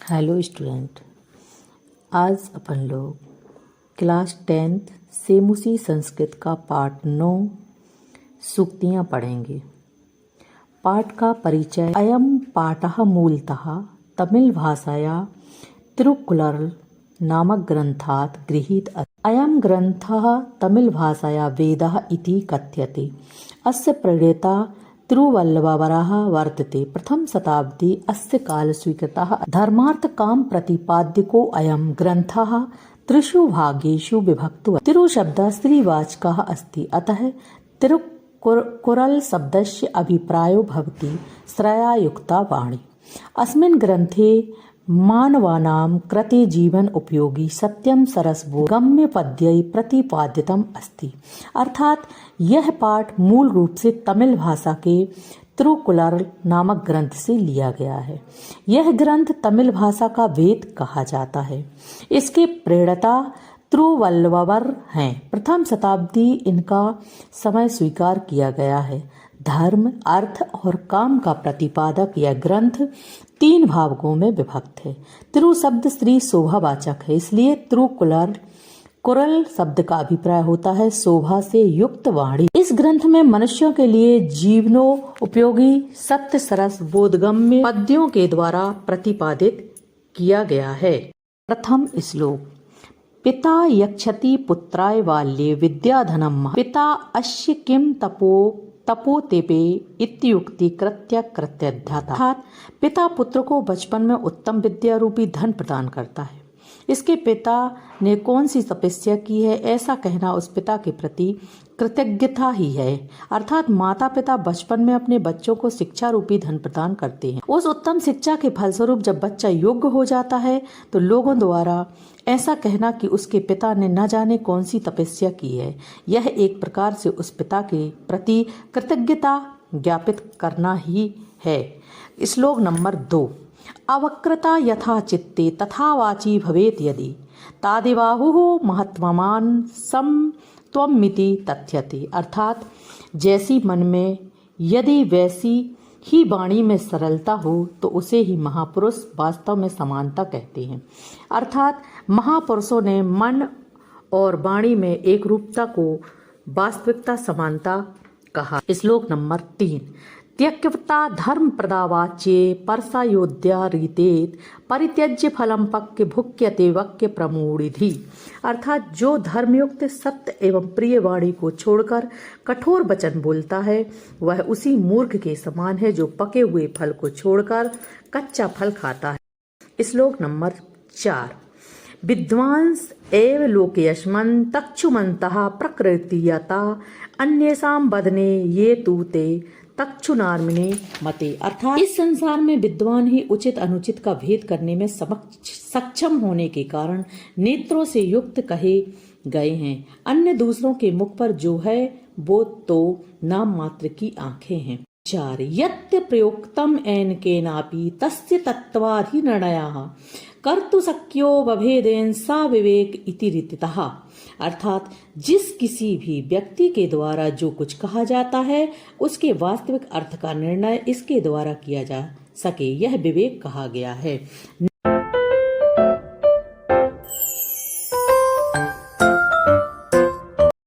Hello student, आज अपन लोग class 10th सेमुसी Sanskrit का पाठ 9 सूक्तियाँ पढ़ेंगे। पाठ का परिचय। अयम पाठः मूलतः तमिल भाषाया तिरुक्कुरल नामक ग्रंथात् गृहीत अस्ति। अयं ग्रंथः तमिल भाषाया वेदः इति कथ्यते। अस्य प्रणेता तिरुवल्लुवरः वर्तते। प्रथम शताब्दी अस्य काल स्वीकृतः। धर्मार्थ काम प्रतिपाद्यको अयं ग्रंथः त्रिषु भागेषु विभक्तो। तिरु शब्दः स्त्रीवाचकः अस्ति, अतः तिरुक्कुरल शब्दस्य अभिप्रायो भवति श्रेयायुक्ता वाणी। अस्मिन् ग्रन्थे मानवानां कृते जीवन उपयोगी सत्यम सरसबोध गम्य पद्यै प्रतिपादितम अस्ति। अर्थात यह पाठ मूल रूप से तमिल भाषा के तिरुक्कुरल नामक ग्रंथ से लिया गया है। यह ग्रंथ तमिल भाषा का वेद कहा जाता है। इसके प्रणेता तिरुवल्लुवर हैं। प्रथम शताब्दी इनका समय स्वीकार किया गया है। धर्म, अर्थ और काम का प्रतिपादक यह ग्रंथ 3 भागों में विभक्त है। तिरु शब्द स्त्री शोभावाचक है, इसलिए तिरुक्कुरल शब्द का अभिप्राय होता है शोभा से युक्त वाणी। इस ग्रंथ में मनुष्यों के लिए जीवनोपयोगी सत्य सरस बोधगम्य पद्यों के द्वारा प्रतिपादित किया गया है। प्रथम श्लोक। पिता यक्षति पुत्राय बाल्ये विद्याधनम पिता अस्य किम तपोतेपे इत्युक्ति कृत्य कृत्यध्यता। अर्थात पिता पुत्र को बचपन में उत्तम विद्या रूपी धन प्रदान करता है। इसके पिता ने कौन सी तपस्या की है, ऐसा कहना उस पिता के प्रति कृतज्ञता ही है। अर्थात माता पिता बचपन में अपने बच्चों को शिक्षा रूपी धन प्रदान करते हैं। उस उत्तम शिक्षा के फलस्वरूप जब बच्चा योग्य हो जाता है तो लोगों द्वारा ऐसा कहना कि उसके पिता ने न जाने कौन सी तपस्या की है, यह एक प्रकार से उस पिता के प्रति कृतज्ञता ज्ञापित करना ही है। श्लोक नंबर 2। अवक्रता यथा चित्ते तथा वाची भवेत यदि तादिबाहुः महत्वमान सम त्वमिति तथ्यते। अर्थात जैसी मन में यदि वैसी ही वाणी में सरलता हो तो उसे ही महापुरुष वास्तव में समानता कहते हैं। अर्थात महापुरुषों ने मन और वाणी में एक रूपता को वास्तविकता समानता कहा। श्लोक नंबर 3। त्यक्ता धर्म प्रदावाच्ये परसायोध्या रीतेत परित्यज्य फलम पक्य भुक्यते वक्य प्रमूढ़िधि। अर्थात जो धर्मयुक्त सत्य एवं प्रिय वाणी को छोड़कर कठोर वचन बोलता है वह उसी मूर्ख के समान है जो पके हुए फल को छोड़कर कच्चा फल खाता है। श्लोक नंबर 4। विद्वांस एव लोकेयस्मन् तक्षुमन्तः प्रकृतियता अन्येषां वदने ये तु ते तक्षुनार्मिणे मते। अर्थात इस संसार में विद्वान ही उचित अनुचित का भेद करने में सक्षम होने के कारण नेत्रों से युक्त कहे गए हैं। अन्य दूसरों के मुख पर जो है वो तो नाम मात्र की आंखें हैं। 4। यत्य प्रयोक्तम एन केनापि तस्य तत्त्वाधिनिर्णयः कर्तु शक्यो बभेदेन सा विवेक इति रीतितः। अर्थात जिस किसी भी व्यक्ति के द्वारा जो कुछ कहा जाता है उसके वास्तविक अर्थ का निर्णय इसके द्वारा किया जा सके, यह विवेक कहा गया है।